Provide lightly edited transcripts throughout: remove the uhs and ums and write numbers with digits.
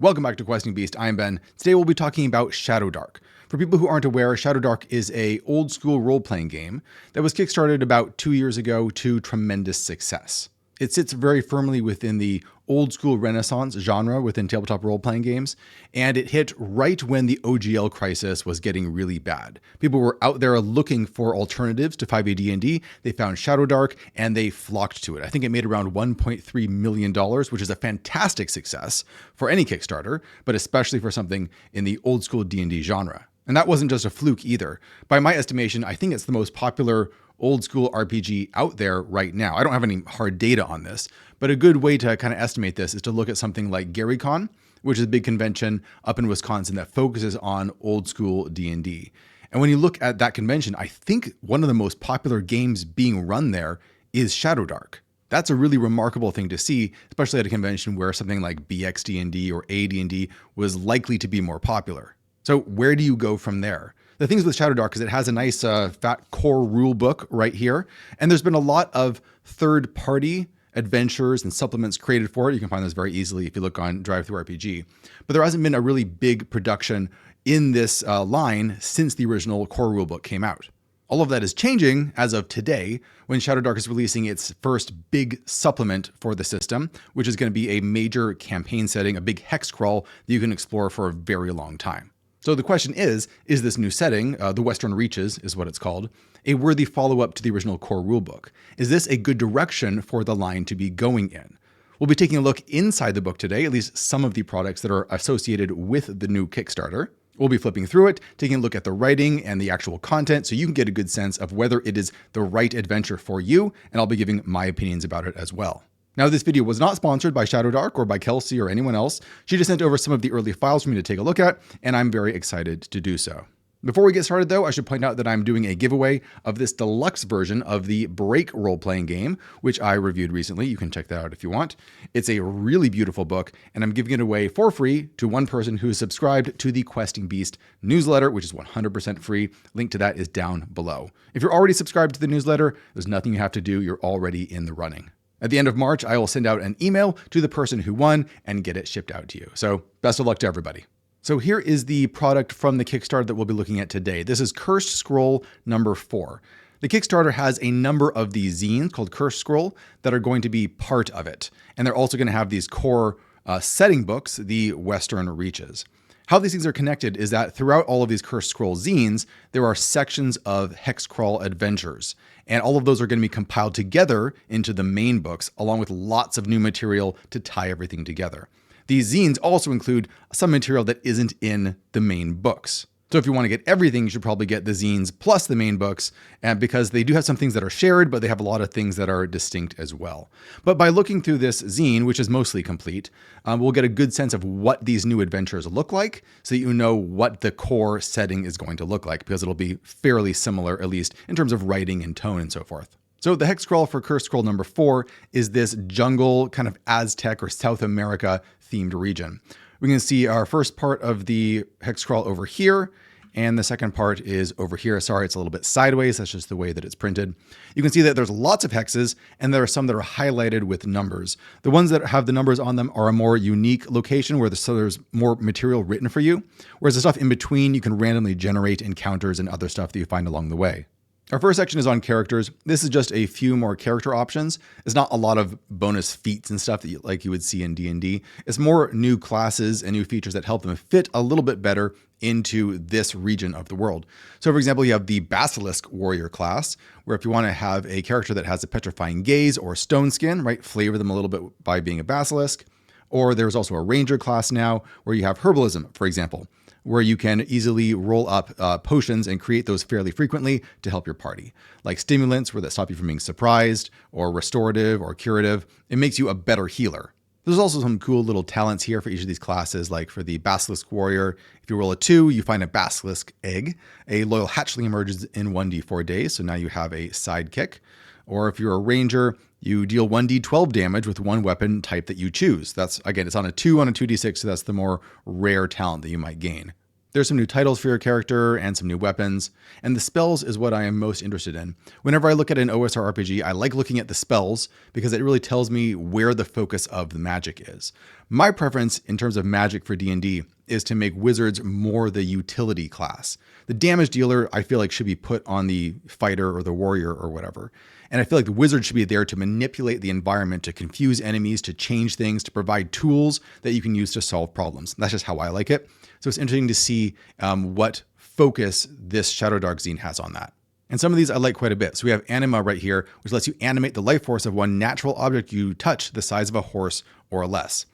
Welcome back to Questing Beast. I'm Ben. Today we'll be talking about Shadowdark. For people who aren't aware, Shadowdark is a old school role-playing game that was kickstarted about 2 years ago to tremendous success. It sits very firmly within the old school Renaissance genre within tabletop role-playing games, and it hit right when the OGL crisis was getting really bad. People were out there looking for alternatives to 5e D&D. They found Shadowdark and they flocked to it. I think it made around $1.3 million, which is a fantastic success for any Kickstarter, but especially for something in the old school D&D genre. And that wasn't just a fluke either. By my estimation, I think it's the most popular old school RPG out there right now. I don't have any hard data on this, but a good way to kind of estimate this is to look at something like GaryCon, which is a big convention up in Wisconsin that focuses on old school D&D. And when you look at that convention, I think one of the most popular games being run there is Shadowdark. That's a really remarkable thing to see, especially at a convention where something like BXD&D or AD&D was likely to be more popular. So where do you go from there? The things with Shadowdark is it has a nice fat core rule book right here. And there's been a lot of third-party adventures and supplements created for it. You can find those very easily if you look on DriveThruRPG. But there hasn't been a really big production in this line since the original core rulebook came out. All of that is changing as of today when Shadowdark is releasing its first big supplement for the system, which is going to be a major campaign setting, a big hex crawl that you can explore for a very long time. So the question is this new setting, the Western Reaches is what it's called, a worthy follow-up to the original core rulebook? Is this a good direction for the line to be going in? We'll be taking a look inside the book today, at least some of the products that are associated with the new Kickstarter. We'll be flipping through it, taking a look at the writing and the actual content so you can get a good sense of whether it is the right adventure for you, and I'll be giving my opinions about it as well. Now, this video was not sponsored by Shadowdark or by Kelsey or anyone else. She just sent over some of the early files for me to take a look at, and I'm very excited to do so. Before we get started, though, I should point out that I'm doing a giveaway of this deluxe version of the Break role-playing game, which I reviewed recently. You can check that out if you want. It's a really beautiful book, and I'm giving it away for free to one person who is subscribed to the Questing Beast newsletter, which is 100% free. Link to that is down below. If you're already subscribed to the newsletter, there's nothing you have to do. You're already in the running. At the end of March, I will send out an email to the person who won and get it shipped out to you. So best of luck to everybody. So here is the product from the Kickstarter that we'll be looking at today. This is Cursed Scroll number 4. The Kickstarter has a number of these zines called Cursed Scroll that are going to be part of it. And they're also going to have these core setting books, the Western Reaches. How these things are connected is that throughout all of these Cursed Scroll zines, there are sections of hex crawl adventures. And all of those are going to be compiled together into the main books, along with lots of new material to tie everything together. These zines also include some material that isn't in the main books. So if you want to get everything, you should probably get the zines plus the main books, and because they do have some things that are shared, but they have a lot of things that are distinct as well. But by looking through this zine, which is mostly complete, we'll get a good sense of what these new adventures look like, so that you know what the core setting is going to look like, because it'll be fairly similar, at least in terms of writing and tone and so forth. So the hex scroll for Cursed Scroll number 4 is this jungle, kind of Aztec or South America themed region. We can see our first part of the hex scroll over here, and the second part is over here. Sorry, it's a little bit sideways. That's just the way that it's printed. You can see that there's lots of hexes, and there are some that are highlighted with numbers. The ones that have the numbers on them are a more unique location where there's more material written for you, whereas the stuff in between, you can randomly generate encounters and other stuff that you find along the way. Our first section is on characters. This is just a few more character options. It's not a lot of bonus feats and stuff that you would see in D&D. It's more new classes and new features that help them fit a little bit better into this region of the world. So for example, you have the Basilisk Warrior class, where if you want to have a character that has a petrifying gaze or stone skin, right, flavor them a little bit by being a basilisk. Or there's also a Ranger class now where you have Herbalism, for example, where you can easily roll up potions and create those fairly frequently to help your party. Like stimulants, where that stop you from being surprised, or restorative or curative. It makes you a better healer. There's also some cool little talents here for each of these classes, like for the Basilisk Warrior, if you roll a 2, you find a Basilisk Egg. A Loyal Hatchling emerges in 1d4 days, so now you have a sidekick. Or if you're a Ranger, you deal 1d12 damage with one weapon type that you choose. That's, again, it's on a 2 on a 2d6, so that's the more rare talent that you might gain. There's some new titles for your character and some new weapons, and the spells is what I am most interested in. Whenever I look at an OSR RPG, I like looking at the spells because it really tells me where the focus of the magic is. My preference in terms of magic for D&D is to make wizards more the utility class. The damage dealer, I feel like, should be put on the fighter or the warrior or whatever. And I feel like the wizard should be there to manipulate the environment, to confuse enemies, to change things, to provide tools that you can use to solve problems. That's just how I like it. So it's interesting to see what focus this Shadowdark zine has on that. And some of these I like quite a bit. So we have Anima right here, which lets you animate the life force of one natural object you touch the size of a horse or less.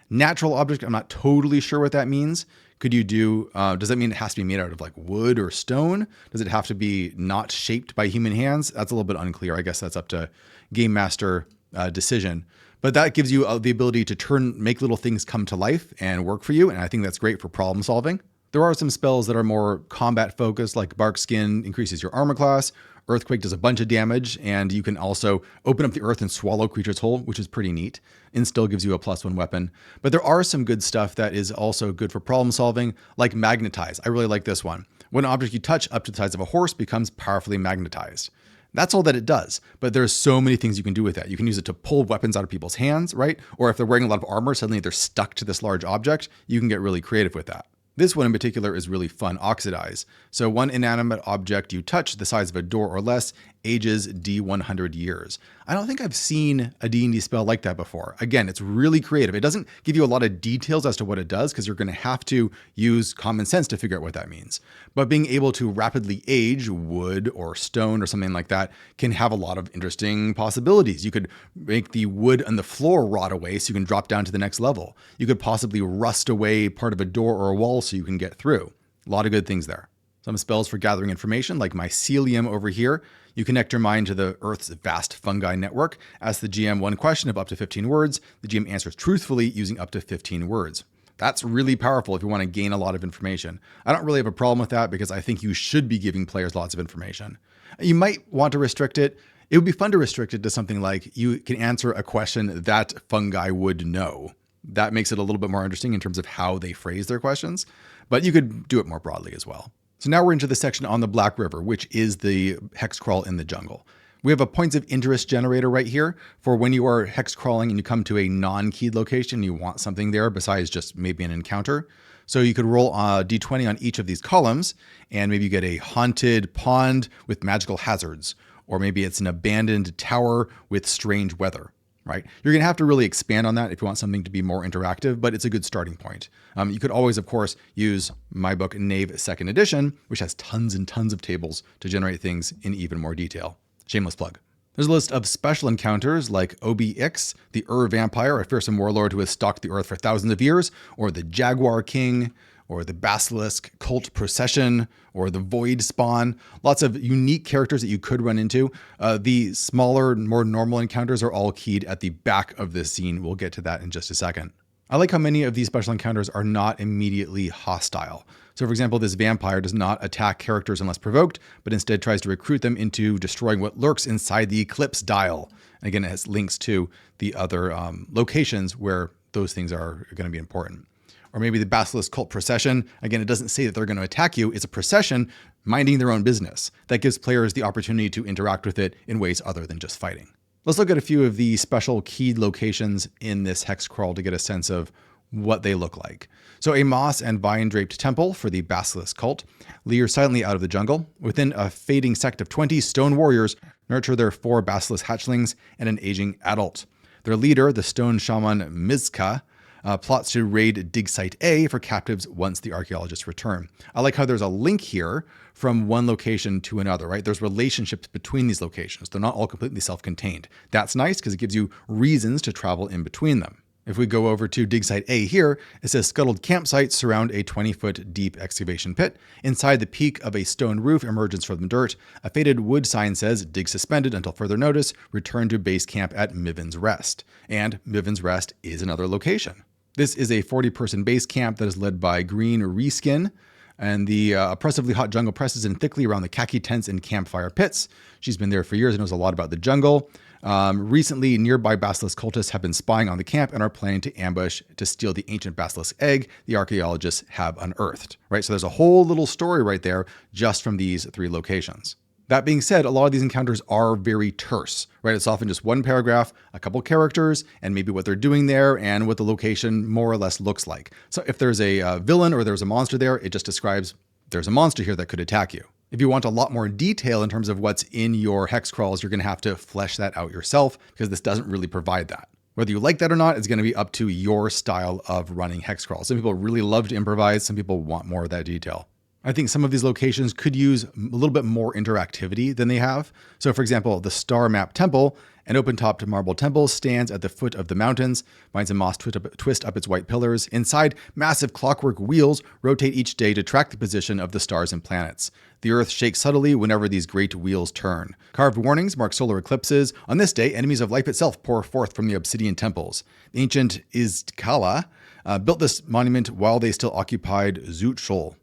Natural object, I'm not totally sure what that means. Could you do, does that mean it has to be made out of like wood or stone? Does it have to be not shaped by human hands? That's a little bit unclear. I guess that's up to game master decision. But that gives you the ability to make little things come to life and work for you. And I think that's great for problem solving. There are some spells that are more combat focused, like Bark Skin increases your armor class. Earthquake does a bunch of damage, and you can also open up the earth and swallow creatures whole, which is pretty neat. Instill gives you a +1 weapon. But there are some good stuff that is also good for problem solving, like Magnetize. I really like this one. When an object you touch up to the size of a horse becomes powerfully magnetized. That's all that it does, but there's so many things you can do with that. You can use it to pull weapons out of people's hands, right? Or if they're wearing a lot of armor, suddenly they're stuck to this large object. You can get really creative with that. This one in particular is really fun, Oxidize. So one inanimate object you touch the size of a door or less ages D100 years. I don't think I've seen a D&D spell like that before. Again, it's really creative. It doesn't give you a lot of details as to what it does because you're going to have to use common sense to figure out what that means. But being able to rapidly age wood or stone or something like that can have a lot of interesting possibilities. You could make the wood on the floor rot away so you can drop down to the next level. You could possibly rust away part of a door or a wall so you can get through. A lot of good things there. Some spells for gathering information, like Mycelium over here. You connect your mind to the Earth's vast fungi network. Ask the GM one question of up to 15 words. The GM answers truthfully using up to 15 words. That's really powerful if you want to gain a lot of information. I don't really have a problem with that because I think you should be giving players lots of information. You might want to restrict it. It would be fun to restrict it to something like you can answer a question that fungi would know. That makes it a little bit more interesting in terms of how they phrase their questions, but you could do it more broadly as well. So now we're into the section on the Black River, which is the hex crawl in the jungle. We have a points of interest generator right here for when you are hex crawling and you come to a non-keyed location, you want something there besides just maybe an encounter. So you could roll a d20 on each of these columns and maybe you get a haunted pond with magical hazards, or maybe it's an abandoned tower with strange weather. Right? You're going to have to really expand on that if you want something to be more interactive, but it's a good starting point. You could always, of course, use my book, Knave 2nd Edition, which has tons and tons of tables to generate things in even more detail. Shameless plug. There's a list of special encounters like Obi-Ix, the Vampire, a fearsome warlord who has stalked the earth for thousands of years, or the Jaguar King, or the Basilisk Cult Procession, or the Void Spawn. Lots of unique characters that you could run into. The smaller, more normal encounters are all keyed at the back of this scene. We'll get to that in just a second. I like how many of these special encounters are not immediately hostile. So for example, this vampire does not attack characters unless provoked, but instead tries to recruit them into destroying what lurks inside the Eclipse Dial. And again, it has links to the other locations where those things are going to be important. Or maybe the Basilisk Cult Procession. Again, it doesn't say that they're going to attack you. It's a procession minding their own business. That gives players the opportunity to interact with it in ways other than just fighting. Let's look at a few of the special keyed locations in this hex crawl to get a sense of what they look like. So a moss and vine draped temple for the Basilisk Cult. Leer silently out of the jungle. Within a fading sect of 20 stone warriors nurture their 4 basilisk hatchlings and an aging adult. Their leader, the stone shaman Mizka, plots to raid Dig Site A for captives once the archaeologists return. I like how there's a link here from one location to another, right? There's relationships between these locations. They're not all completely self-contained. That's nice because it gives you reasons to travel in between them. If we go over to Dig Site A here, it says scuttled campsites surround a 20-foot deep excavation pit. Inside the peak of a stone roof emerges from the dirt. A faded wood sign says, dig suspended until further notice, return to base camp at Miven's Rest. And Miven's Rest is another location. This is a 40-person base camp that is led by Green Reskin, and the oppressively hot jungle presses in thickly around the khaki tents and campfire pits. She's been there for years and knows a lot about the jungle. Recently, nearby Basilisk cultists have been spying on the camp and are planning to ambush to steal the ancient Basilisk egg the archaeologists have unearthed. Right, so there's a whole little story right there just from these 3 locations. That being said, a lot of these encounters are very terse, right? It's often just one paragraph, a couple characters, and maybe what they're doing there and what the location more or less looks like. So if there's a villain or there's a monster there, it just describes there's a monster here that could attack you. If you want a lot more detail in terms of what's in your hex crawls, you're going to have to flesh that out yourself because this doesn't really provide that. Whether you like that or not is going to be up to your style of running hex crawls. Some people really love to improvise. Some people want more of that detail. I think some of these locations could use a little bit more interactivity than they have. So for example, the Star Map Temple, an open-topped marble temple, stands at the foot of the mountains. Vines and moss twist up its white pillars. Inside, massive clockwork wheels rotate each day to track the position of the stars and planets. The earth shakes subtly whenever these great wheels turn. Carved warnings mark solar eclipses. On this day, enemies of life itself pour forth from the obsidian temples. The ancient Iztcala built this monument while they still occupied Zutshul.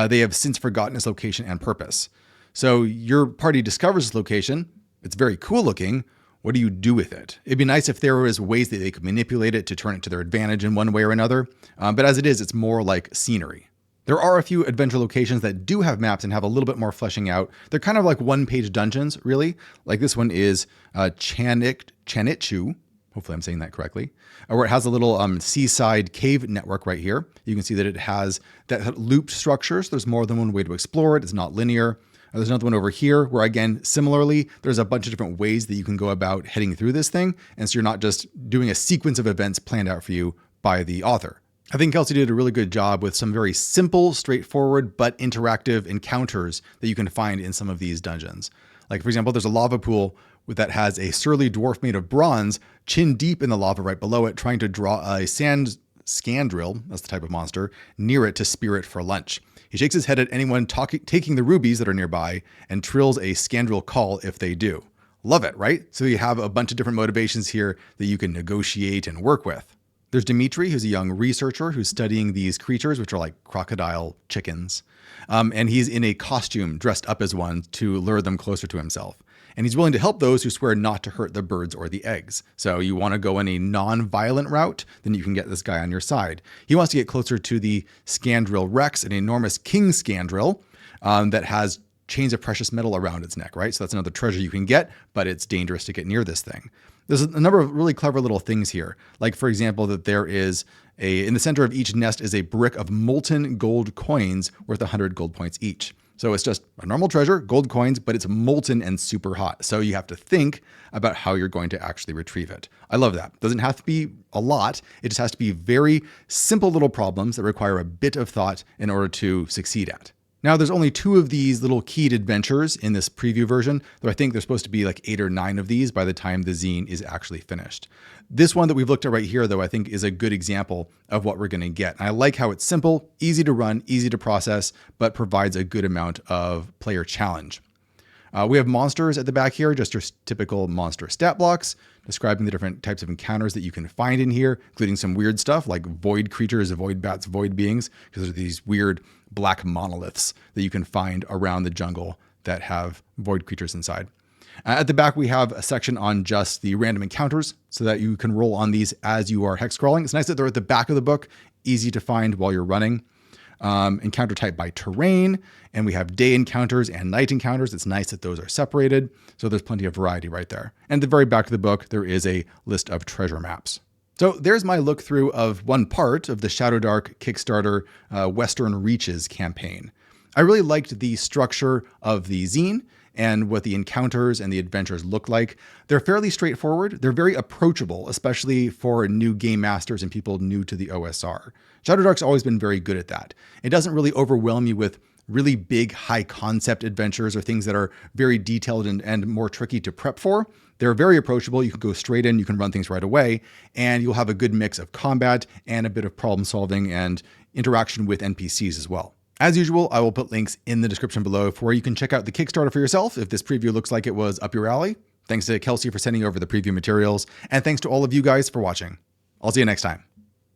They have since forgotten its location and purpose. So your party discovers this location. It's very cool looking. What do you do with it? It'd be nice if there was ways that they could manipulate it to turn it to their advantage in one way or another. But as it is, it's more like scenery. There are a few adventure locations that do have maps and have a little bit more fleshing out. They're kind of like one-page dungeons, really. Like this one is Chanichu. Hopefully I'm saying that correctly. Where it has a little seaside cave network right here. You can see that it has that looped structures. There's more than one way to explore it. It's not linear. There's another one over here where, again, similarly, there's a bunch of different ways that you can go about heading through this thing. And so you're not just doing a sequence of events planned out for you by the author. I think Klozee did a really good job with some very simple, straightforward, but interactive encounters that you can find in some of these dungeons. Like, for example, there's a lava pool that has a surly dwarf made of bronze, chin deep in the lava right below it, trying to draw a scandrill, that's the type of monster, near it to spear it for lunch. He shakes his head at anyone taking the rubies that are nearby and trills a scandrill call if they do. Love it, right? So you have a bunch of different motivations here that you can negotiate and work with. There's Dimitri, who's a young researcher who's studying these creatures, which are like crocodile chickens. And he's in a costume dressed up as one to lure them closer to himself. And he's willing to help those who swear not to hurt the birds or the eggs. So you want to go in a non-violent route, then you can get this guy on your side. He wants to get closer to the Scandrill Rex, an enormous king Scandrill that has chains of precious metal around its neck, right? So that's another treasure you can get, but it's dangerous to get near this thing. There's a number of really clever little things here. Like, for example, that there is in the center of each nest is a brick of molten gold coins worth 100 gold points each. So it's just a normal treasure, gold coins, but it's molten and super hot. So you have to think about how you're going to actually retrieve it. I love that. Doesn't have to be a lot. It just has to be very simple little problems that require a bit of thought in order to succeed at. Now, there's only 2 of these little keyed adventures in this preview version, though I think there's supposed to be like 8 or 9 of these by the time the zine is actually finished. This one that we've looked at right here, though, I think is a good example of what we're going to get. And I like how it's simple, easy to run, easy to process, but provides a good amount of player challenge. We have monsters at the back here, just your typical monster stat blocks, describing the different types of encounters that you can find in here, including some weird stuff like void creatures, void bats, void beings, because there's these weird black monoliths that you can find around the jungle that have void creatures inside. At the back, we have a section on just the random encounters so that you can roll on these as you are hex crawling. It's nice that they're at the back of the book, easy to find while you're running. Encounter type by terrain, and we have day encounters and night encounters. It's nice that those are separated, so there's plenty of variety right there. And at the very back of the book, there is a list of treasure maps. So there's my look through of one part of the Shadowdark Kickstarter Western Reaches campaign. I really liked the structure of the zine and what the encounters and the adventures look like. They're fairly straightforward. They're very approachable, especially for new game masters and people new to the OSR. Shadowdark's always been very good at that. It doesn't really overwhelm you with really big, high concept adventures or things that are very detailed and more tricky to prep for. They're very approachable. You can go straight in, you can run things right away, and you'll have a good mix of combat and a bit of problem solving and interaction with NPCs as well. As usual, I will put links in the description below for where you can check out the Kickstarter for yourself if this preview looks like it was up your alley. Thanks to Klozee for sending over the preview materials, and thanks to all of you guys for watching. I'll see you next time.